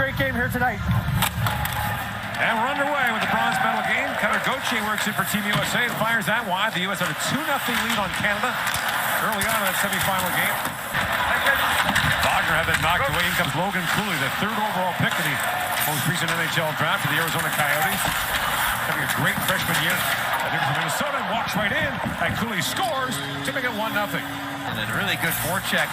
great game here tonight. And we're underway with the bronze medal game. Cutter Gauthier works in for Team USA and fires that wide. The U.S. had a 2-0 lead on Canada early on in that semifinal game. Wagner had that knocked away. In comes Logan Cooley, the third overall pick in the most recent NHL draft for the Arizona Coyotes. Having a great freshman year. From Minnesota and walks right in. And Cooley scores to make it 1-0. And then really good forecheck.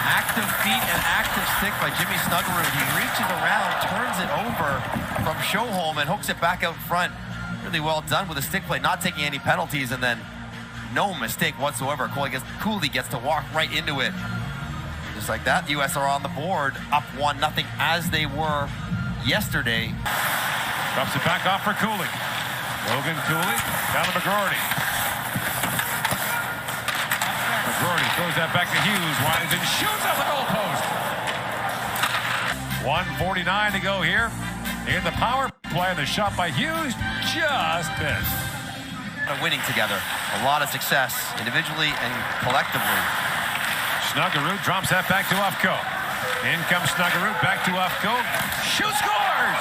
Active feet and active stick by Jimmy Snuggerud. He reaches around, turns it over from Sjöholm and hooks it back out front. Really well done with a stick play, not taking any penalties, and then no mistake whatsoever. Cooley gets to walk right into it. Just like that, the U.S. are on the board, up 1-0 as they were yesterday. Drops it back off for Cooley. Logan Cooley down to McGroarty. McGroarty throws that back to Hughes, winds and shoots off the goalpost. 1:49 to go here in the power play. The shot by Hughes just missed. Winning together, a lot of success individually and collectively. Snuggerud drops that back to Ufko. In comes Snuggerud, back to Ufko. Shoot, scores!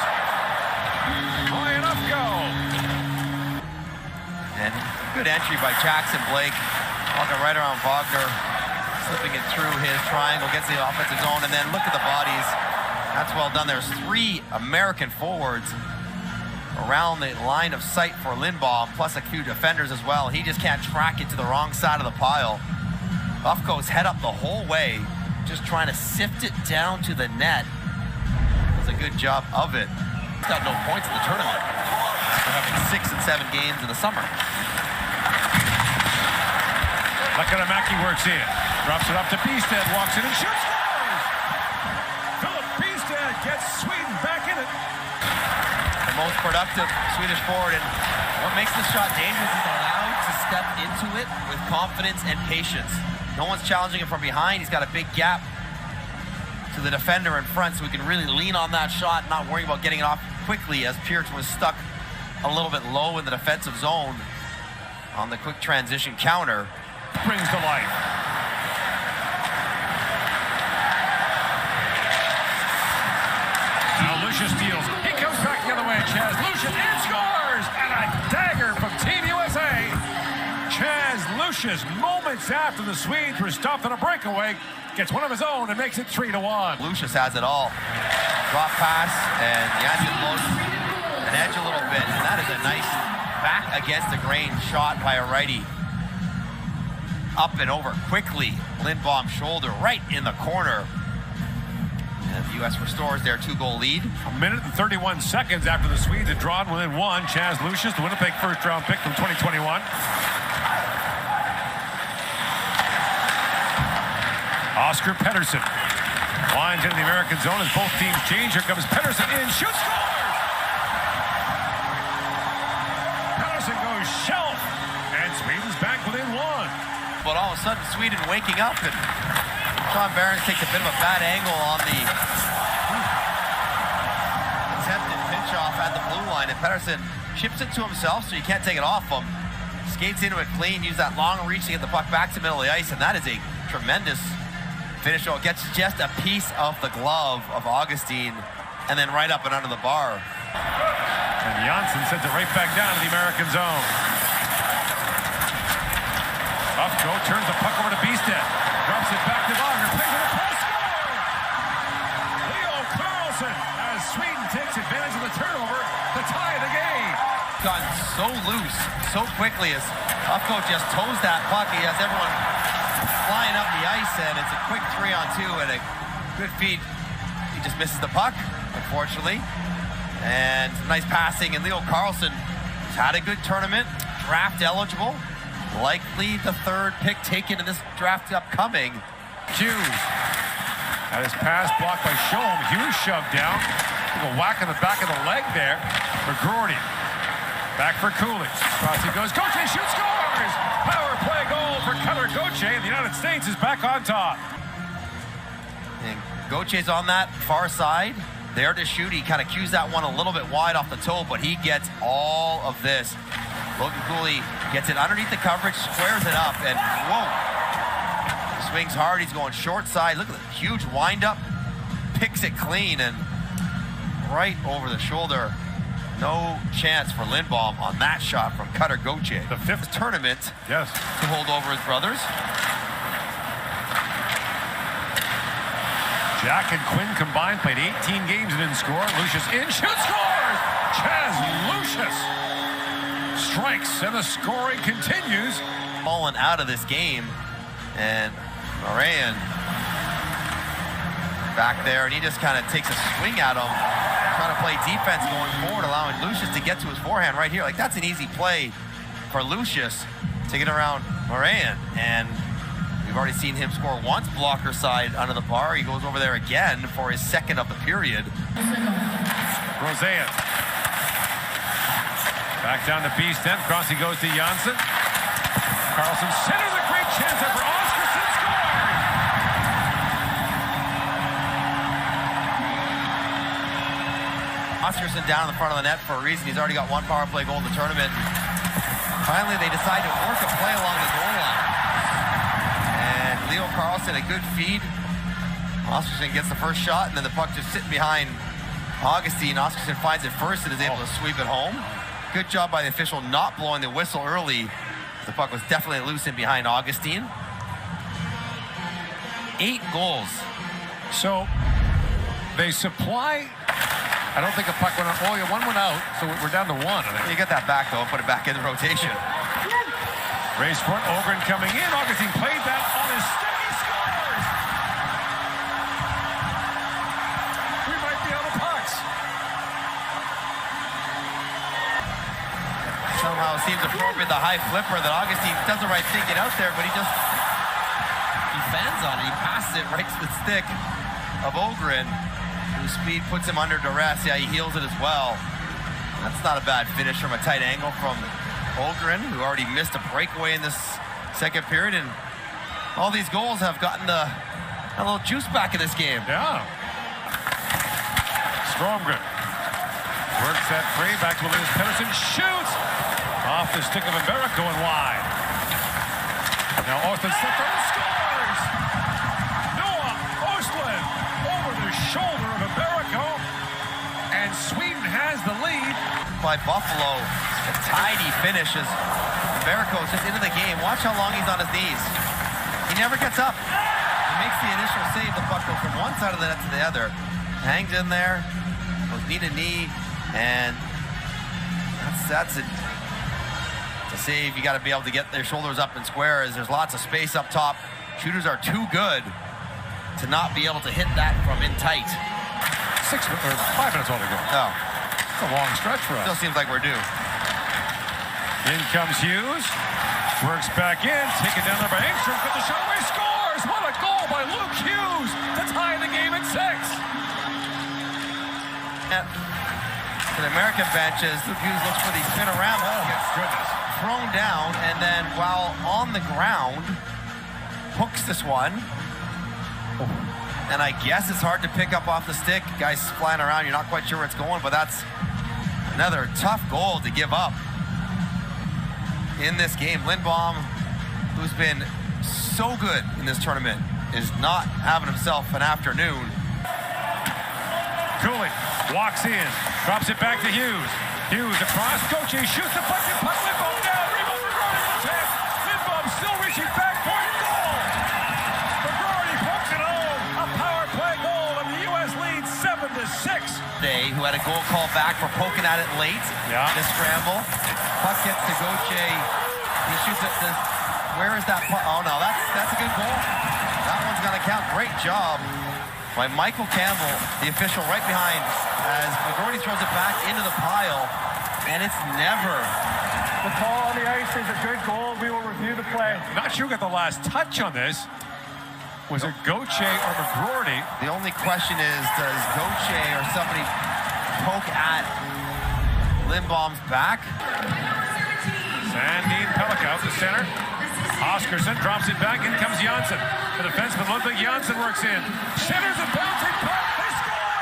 Ryan Ufko. And good entry by Jackson Blake. Walking right around Wagner, slipping it through his triangle, gets the offensive zone, and then look at the bodies. That's well done. There's 3 American forwards around the line of sight for Lindbaum, plus a few defenders as well. He just can't track it to the wrong side of the pile. Ufko's head up the whole way, just trying to sift it down to the net. Does a good job of it. He's got no points in the tournament after having 6 and 7 games in the summer. Lekamäki works in, drops it up to Bistad, walks in and shoots, scores! Philip Bistad gets Sweden back in it. The most productive Swedish forward, and what makes this shot dangerous is allowed to step into it with confidence and patience. No one's challenging him from behind. He's got a big gap to the defender in front, so he can really lean on that shot, not worrying about getting it off quickly, as Pearce was stuck a little bit low in the defensive zone on the quick transition counter. Brings to life. Now Lucius steals. He comes back the other way. Chaz Lucius and scores! And a dagger from Team USA. Chaz Lucius, moments after the Swedes were stopped on a breakaway, gets one of his own and makes it 3-1. Lucius has it all. Drop pass, and Janssen blows an edge a little bit. And that is a nice back against the grain shot by a righty. Up and over quickly. Lindbaum's shoulder right in the corner. And the U.S. restores their 2-goal lead. 1 minute and 31 seconds after the Swedes had drawn within 1. Chaz Lucius, the Winnipeg first-round pick from 2021. Oscar Pettersson winds into the American zone as both teams change. Here comes Pettersson in, shoots, scores! Pettersson goes shelf, and Sweden's back within 1. But all of a sudden, Sweden waking up, and Sean Barons takes a bit of a bad angle on the attempted pinch off at the blue line, and Pettersson chips it to himself so you can't take it off him. Skates into it clean, use that long reach to get the puck back to the middle of the ice, and that is a tremendous finish. It gets just a piece of the glove of Augustine, and then right up and under the bar. And Janssen sends it right back down to the American zone. Ufko turns the puck over to Bistad. Drops it back to Wagner. Plays it across, score! Leo Carlson, as Sweden takes advantage of the turnover to tie the game. Gotten so loose so quickly as Ufko just toes that puck. He has everyone flying up the ice, and it's a quick 3-on-2 and a good feed. He just misses the puck, unfortunately. And nice passing, and Leo Carlson has had a good tournament, draft eligible. Likely the 3rd pick taken in this draft upcoming. Hughes had his pass blocked by Sjöholm. Hughes shoved down. A whack in the back of the leg there. McGroarty back for Cooley. Across he goes. Gauthier shoots, scores! Power play goal for Cutter Gauthier, and the United States is back on top. And Gauthier's on that far side. There to shoot. He kind of cues that one a little bit wide off the toe, but he gets all of this. Logan Cooley gets it underneath the coverage, squares it up, and whoa. Swings hard, he's going short side. Look at the huge windup, picks it clean, and right over the shoulder. No chance for Lindblom on that shot from Cutter Gauthier. The 5th tournament yes. to hold over his brothers. Jack and Quinn combined played 18 games and didn't score. Lucius in, shoots, scores! Chaz Lucius strikes, and the scoring continues. Fallen out of this game, and Moran back there, and he just kind of takes a swing at him, trying to play defense going forward, allowing Lucius to get to his forehand right here. Like, that's an easy play for Lucius to get around Moran, and we've already seen him score once blocker side under the bar. He goes over there again for his 2nd of the period. Rosean. Back down to B-Stent. Cross he goes to Janssen. Carlson centers a great chance there for Oscarson. Scores! Oscarson down in the front of the net for a reason. He's already got 1 power play goal in the tournament. Finally, they decide to work a play along the goal line. And Leo Carlson, a good feed. Oscarson gets the first shot, and then the puck just sitting behind Augustine. Oscarson finds it first and is able to sweep it home. Good job by the official not blowing the whistle early. The puck was definitely loose in behind Augustine. 8 goals. So they supply. I don't think a puck went out. Oh, yeah, 1 went out, so we're down to 1. I think. You get that back though, put it back in the rotation. Race front, Ogren coming in. Augustine played that on his stick. He scores! We might be out of pucks. Somehow it seems appropriate, the high flipper that Augustine does the right thing, get out there, but he fans on it. He passes it right to the stick of Ogren, whose speed puts him under duress. Yeah, he heals it as well. That's not a bad finish from a tight angle from Ogren, who already missed a breakaway in this 2nd period, and all these goals have gotten a little juice back in this game. Yeah. Stromgren works that free, back to Williams Pettersson, shoots! Off the stick of Emberick, going wide. Now Ostlund steps up and scores! Noah Ostlund over the shoulder of Emberick, and Sweden has the lead. By Buffalo, a tidy finish as Emberick is just into the game. Watch how long he's on his knees. He never gets up. He makes the initial save. The puck goes from one side of the net to the other. Hangs in there, goes knee to knee, and that's it. To save, you got to be able to get their shoulders up and square, as there's lots of space up top. Shooters are too good to not be able to hit that from in tight. 5 minutes all to go. No. It's a long stretch for us. Still seems like we're due. In comes Hughes. Works back in. Taken down there by Engstrom. Got the shot away. Scores! What a goal by Luke Hughes to tie the game at 6. To the American benches, Luke Hughes looks for the spin-around. Oh, my goodness. Thrown down, and then while on the ground, hooks this one. And I guess it's hard to pick up off the stick. Guys flying around, you're not quite sure where it's going, but that's another tough goal to give up in this game. Lindblom, who's been so good in this tournament, is not having himself an afternoon. Cooley walks in, drops it back to Hughes. Hughes across, Gauthier shoots the puck, Lindblom down, rebound for Gordon in the tank. Lindblom still reaching back, point goal! McGroarty pokes it home, a power play goal, and the U.S. leads 7-6. Day, who had a goal called back for poking at it late. Yeah. The scramble. Puck gets to Gauthier. He shoots it. Where is that puck? Oh no, that's a good goal. That one's gonna count. Great job by Michael Campbell, the official right behind, as McGroarty throws it back into the pile, and it's never. The call on the ice is a good goal. We will review the play. Not sure who got the last touch on this. Was it Gauthier or McGroarty? The only question is, does Gauthier or somebody poke at Lindblom's back? Sandin Pellick out to center. Oscarson drops it back. In comes Janssen. The defenseman, Ludwig Janssen, works in. Centers a bouncing puck. They score!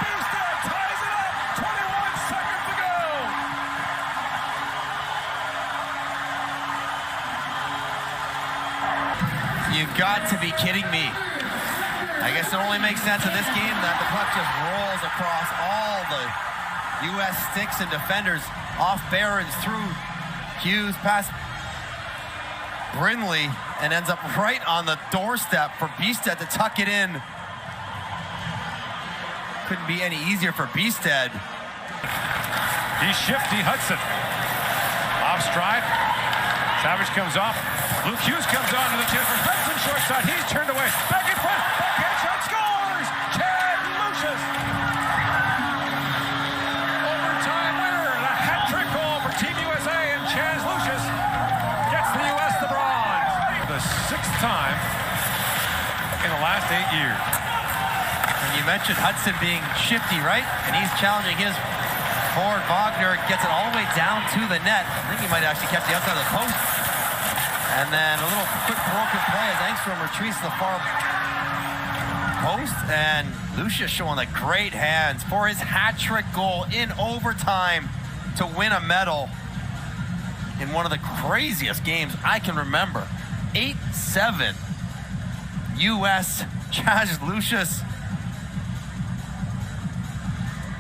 Bouster ties it up. 21 seconds to go. You've got to be kidding me. I guess it only makes sense in this game that the puck just rolls across all the U.S. sticks and defenders, off Barons, through Hughes, past Brindley, and ends up right on the doorstep for Bjugstad to tuck it in. Couldn't be any easier for Bjugstad. He's shifty, Hudson. Off stride. Savage comes off. Luke Hughes comes on to the tip for Hudson, short side. He's turned away. Back in front. Backhand shot, scores! Chad Lucius. Overtime winner and a hat-trick goal for Team USA, and Chad Lucius gets the U.S. the bronze. For the 6th time in the last 8 years. And you mentioned Hudson being shifty, right? And he's challenging his forward. Wagner gets it all the way down to the net. I think he might actually catch the outside of the post. And then a little quick broken play as Engstrom retreats to the far post. And Lucius showing the great hands for his hat-trick goal in overtime to win a medal in one of the craziest games I can remember. 8-7 U.S. Chad Lucius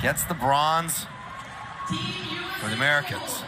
gets the bronze for the Americans.